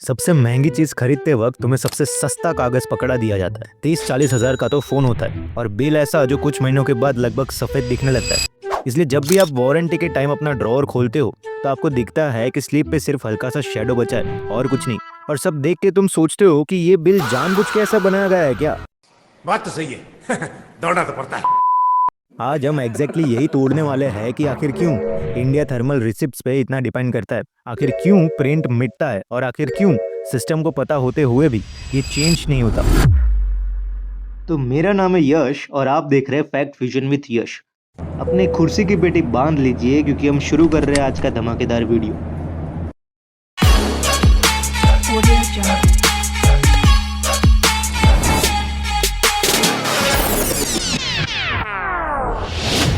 सबसे महंगी चीज खरीदते वक्त तुम्हें सबसे सस्ता कागज पकड़ा दिया जाता है। 30-40 हजार का तो फोन होता है और बिल ऐसा जो कुछ महीनों के बाद लगभग सफेद दिखने लगता है। इसलिए जब भी आप वारंटी के टाइम अपना ड्रॉअर खोलते हो तो आपको दिखता है कि स्लीप पे सिर्फ हल्का सा शेडो बचा है और कुछ नहीं। और सब देख के तुम सोचते हो कि ये बिल जानबूझ के ऐसा बनाया गया है क्या। बात तो सही है। दौड़ना तो पड़ता है। आज हम एग्जैक्टली यही तोड़ने वाले हैं कि आखिर क्यों इंडिया थर्मल रिसिप्ट्स पे इतना डिपेंड करता है, आखिर क्यों प्रिंट मिटता है और आखिर क्यों सिस्टम को पता होते हुए भी ये चेंज नहीं होता। तो मेरा नाम है यश और आप देख रहे हैं फैक्ट फ्यूजन विथ यश। अपने कुर्सी की पेटी बांध लीजिए क्योंकि हम शुरू कर रहे हैं आज का धमाकेदार वीडियो। Audio Jungle.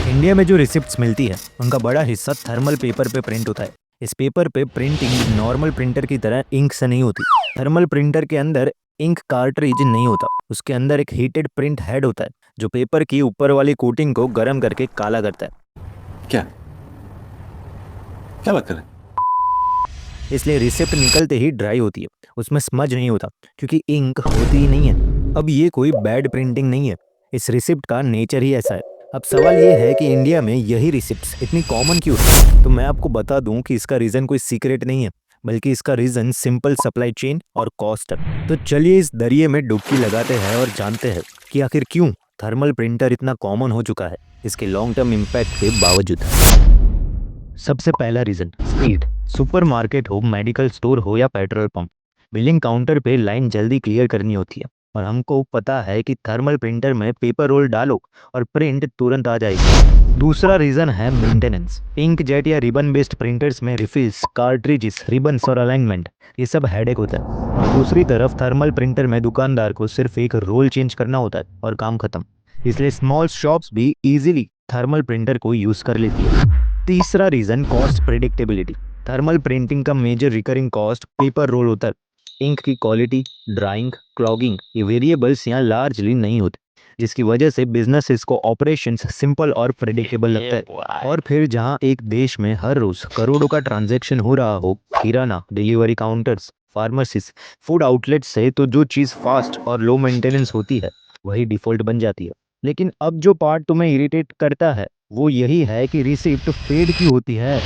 इंडिया में जो रिसिप्ट्स मिलती है उनका बड़ा हिस्सा थर्मल पेपर पे प्रिंट होता है। इस पेपर पे प्रिंटिंग नॉर्मल प्रिंटर की तरह इंक से नहीं होती। थर्मल प्रिंटर के अंदर इंक कार्ट्रिज नहीं होता, उसके अंदर एक हीटेड प्रिंट हेड होता है जो पेपर की ऊपर वाली कोटिंग को गर्म करके काला करता है। क्या क्या बात कर रहे हैं? इसलिए रिसिप्ट निकलते ही ड्राई होती है, उसमें स्मज नहीं होता क्योंकि इंक होती ही नहीं है। अब ये कोई बैड प्रिंटिंग नहीं है, इस रिसिप्ट का नेचर ही ऐसा है। अब सवाल ये है कि इंडिया में यही रिसिप्ट्स इतनी कॉमन क्यों है। तो मैं आपको बता दूं कि इसका रीज़न कोई सीक्रेट नहीं है, बल्कि इसका रीज़न सिंपल सप्लाई चेन और कॉस्ट है। तो चलिए इस दरिये में डुबकी लगाते हैं और जानते हैं कि आखिर क्यों थर्मल प्रिंटर इतना कॉमन हो चुका है इसके लॉन्ग टर्म इम्पैक्ट के बावजूद। सबसे पहला रीज़न स्पीड। सुपरमार्केट हो, मेडिकल स्टोर हो या पेट्रोल पंप, बिलिंग काउंटर पे लाइन जल्दी क्लियर करनी होती है और हमको पता है कि थर्मल प्रिंटर में पेपर रोल डालो और प्रिंट तुरंत आ जाएगी। दूसरा रीज़न है मेंटेनेंस। इंक जेट या रिबन बेस्ड प्रिंटर्स में रिफिल्स, कार्ट्रिजेस, रिबन्स और अलाइनमेंट ये सब हेडेक होता है। और दूसरी तरफ थर्मल प्रिंटर में दुकानदार को सिर्फ एक रोल चेंज करना होता है और काम खत्म। इसलिए स्मॉल शॉप्स भी इजीली थर्मल प्रिंटर को यूज़ कर लेती है। तीसरा reason cost predictability. Thermal printing का major recurring cost paper roll होता है। इंक की क्वालिटी, ड्राइंग, क्लॉगिंग ये वेरिएबल्स यहाँ लार्जली नहीं होते, जिसकी वजह से बिजनेसेस को ऑपरेशंस सिंपल और प्रेडिक्टेबल लगता है। और फिर जहाँ एक देश में हर रोज करोड़ों का ट्रांजैक्शन हो रहा हो, kirana, delivery counters, pharmacies, food outlets से, तो जो चीज़ फास्ट और लो मेंटेनेंस होती है वही डिफ़ॉल्ट बन जाती है। लेकिन अब जो पार्ट तुम्हें इरिटेट करता है वो यही है कि रिसिप्ट फेड क्यों होती है।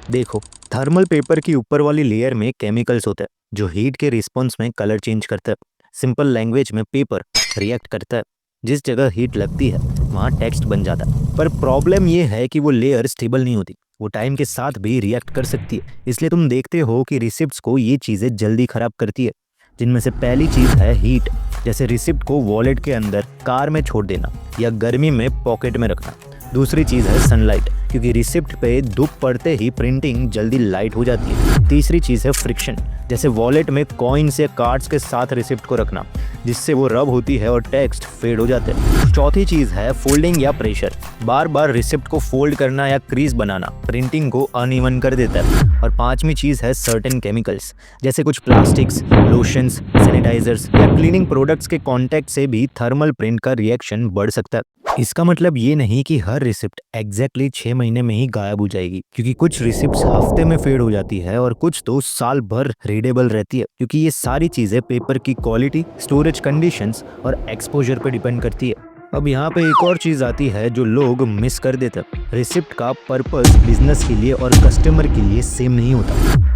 देखो, थर्मल पेपर की ऊपर वाली लेयर में केमिकल्स होते हैं जो हीट के रिस्पॉन्स में कलर चेंज करता है। सिंपल लैंग्वेज में पेपर रिएक्ट करता है, जिस जगह हीट लगती है वहाँ टेक्स्ट बन जाता है। पर प्रॉब्लम ये है कि वो लेयर स्टेबल नहीं होती, वो टाइम के साथ भी रिएक्ट कर सकती है। इसलिए तुम देखते हो कि रिसिप्ट्स को ये चीज़ें जल्दी खराब करती है, जिनमें से पहली चीज़ है हीट। जैसे रिसिप्ट को वॉलेट के अंदर, कार में छोड़ देना या गर्मी में पॉकेट में रखना। दूसरी चीज़ है सनलाइट, क्योंकि रिसिप्ट पे धूप पड़ते ही प्रिंटिंग जल्दी लाइट हो जाती है। तीसरी चीज़ है फ्रिक्शन, जैसे वॉलेट में कॉइन्स या कार्ड्स के साथ रिसिप्ट को रखना, जिससे वो रब होती है और टेक्स्ट फेड हो जाते हैं। चौथी चीज़ है फोल्डिंग या प्रेशर, बार बार रिसिप्ट को फोल्ड करना या क्रीज बनाना प्रिंटिंग को अनइवन कर देता है। और पांचवी चीज़ है सर्टेन केमिकल्स, जैसे कुछ प्लास्टिक्स, लोशंस, सैनिटाइजर्स या क्लीनिंग प्रोडक्ट्स के कॉन्टैक्ट से भी थर्मल प्रिंट का रिएक्शन बढ़ सकता है। इसका मतलब ये नहीं कि हर रिसिप्ट एग्जैक्टली 6 महीने में ही गायब हो जाएगी, क्योंकि कुछ रिसिप्ट्स हफ्ते में फेड हो जाती है और कुछ तो साल भर रीडेबल रहती है, क्योंकि ये सारी चीज़ें पेपर की क्वालिटी, स्टोरेज कंडीशंस और एक्सपोजर पे डिपेंड करती है। अब यहाँ पे एक और चीज़ आती है जो लोग मिस कर देते हैं। रिसिप्ट का पर्पस बिजनेस के लिए और कस्टमर के लिए सेम नहीं होता।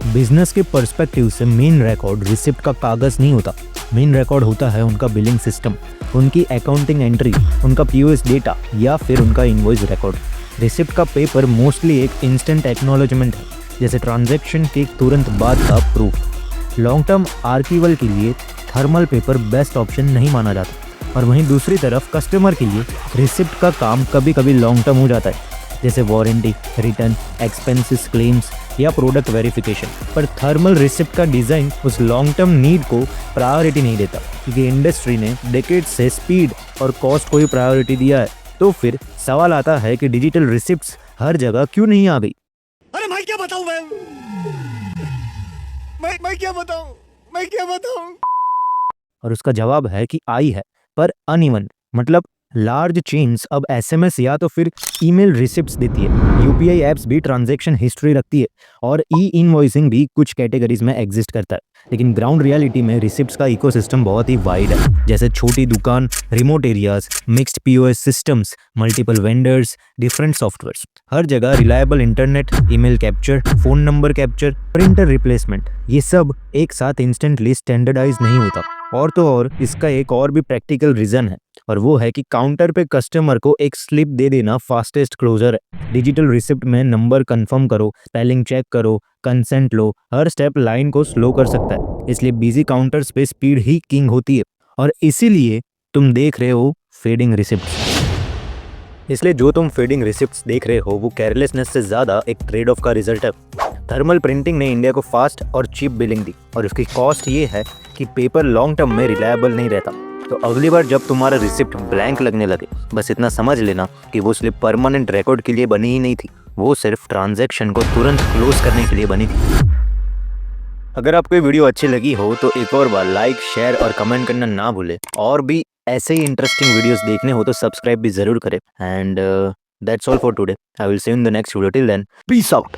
बिजनेस के पर्सपेक्टिव से मेन रिकॉर्ड रिसिप्ट का कागज़ नहीं होता, मेन रिकॉर्ड होता है उनका बिलिंग सिस्टम, उनकी अकाउंटिंग एंट्री, उनका पीओएस डेटा या फिर उनका इनवॉइस रिकॉर्ड। रिसिप्ट का पेपर मोस्टली एक इंस्टेंट एक्नॉलेजमेंट है, जैसे ट्रांजैक्शन के तुरंत बाद का प्रूफ। लॉन्ग टर्म आर्कीवल के लिए थर्मल पेपर बेस्ट ऑप्शन नहीं माना जाता, और वहीं दूसरी तरफ कस्टमर के लिए रिसिप्ट का काम कभी कभी लॉन्ग टर्म हो जाता है, जैसे वारंटी, रिटर्न, एक्सपेंसेस क्लेम्स या प्रोडक्ट वेरिफिकेशन। पर थर्मल रिसिप्ट का डिज़ाइन उस लॉन्ग टर्म नीड को प्रायोरिटी नहीं देता, क्योंकि इंडस्ट्री ने डेकेड से स्पीड और कॉस्ट को ही प्रायोरिटी दिया है। तो फिर सवाल आता है कि डिजिटल रिसिप्ट्स हर जगह क्यों नहीं आ गई। अरे मैं क्या बताऊं मैं क्या बताऊं। और उसका जवाब है कि आई है, पर अनइवन, मतलब लार्ज चेन्स अब एसएमएस या तो फिर ईमेल रिसिप्ट्स देती है, यूपीआई एप्स भी ट्रांजैक्शन हिस्ट्री रखती है और ई इनवॉइसिंग भी कुछ कैटेगरीज में एग्जिस्ट करता है। लेकिन ग्राउंड रियलिटी में रिसिप्ट्स का इकोसिस्टम बहुत ही वाइड है, जैसे छोटी दुकान, remote areas, mixed POS systems, multiple vendors, different softwares, हर जगह reliable internet, email capture, phone number capture, printer replacement, ये सब एक साथ इंस्टेंटली स्टैंडर्डाइज नहीं होता। और तो और इसका एक और भी प्रैक्टिकल रीजन है, और वो है कि काउंटर पे कस्टमर को एक स्लिप दे देना फास्टेस्ट क्लोजर है। डिजिटल रिसिप्ट में नंबर कंफर्म करो, स्पेलिंग चेक करो, कंसेंट लो, हर स्टेप लाइन को स्लो कर सकता है। इसलिए बिजी काउंटर्स पे स्पीड ही किंग होती है, और इसीलिए तुम देख रहे हो फेडिंग रिसिप्ट। इसलिए जो तुम फेडिंग रिसिप्ट्स देख रहे हो वो केयरलेसनेस से ज़्यादा एक ट्रेड ऑफ का रिजल्ट है। थर्मल प्रिंटिंग ने इंडिया को फास्ट और चीप बिलिंग दी, और इसकी कॉस्ट ये है कि पेपर लॉन्ग टर्म में रिलायबल नहीं रहता। तो अगली बार जब तुम्हारा रिसिप्ट ब्लैंक लगने लगे, बस इतना समझ लेना कि वो स्लिप परमानेंट रिकॉर्ड के लिए बनी ही नहीं थी, वो सिर्फ ट्रांजैक्शन को तुरंत क्लोज करने के लिए बनी थी। अगर आपको ये वीडियो अच्छी लगी हो तो एक और बार लाइक, शेयर और कमेंट करना ना भूले, और भी ऐसे ही इंटरेस्टिंग वीडियोस देखने हो तो सब्सक्राइब भी ज़रूर करें। And that's all for today. I will see you in the next video. Till then, peace out.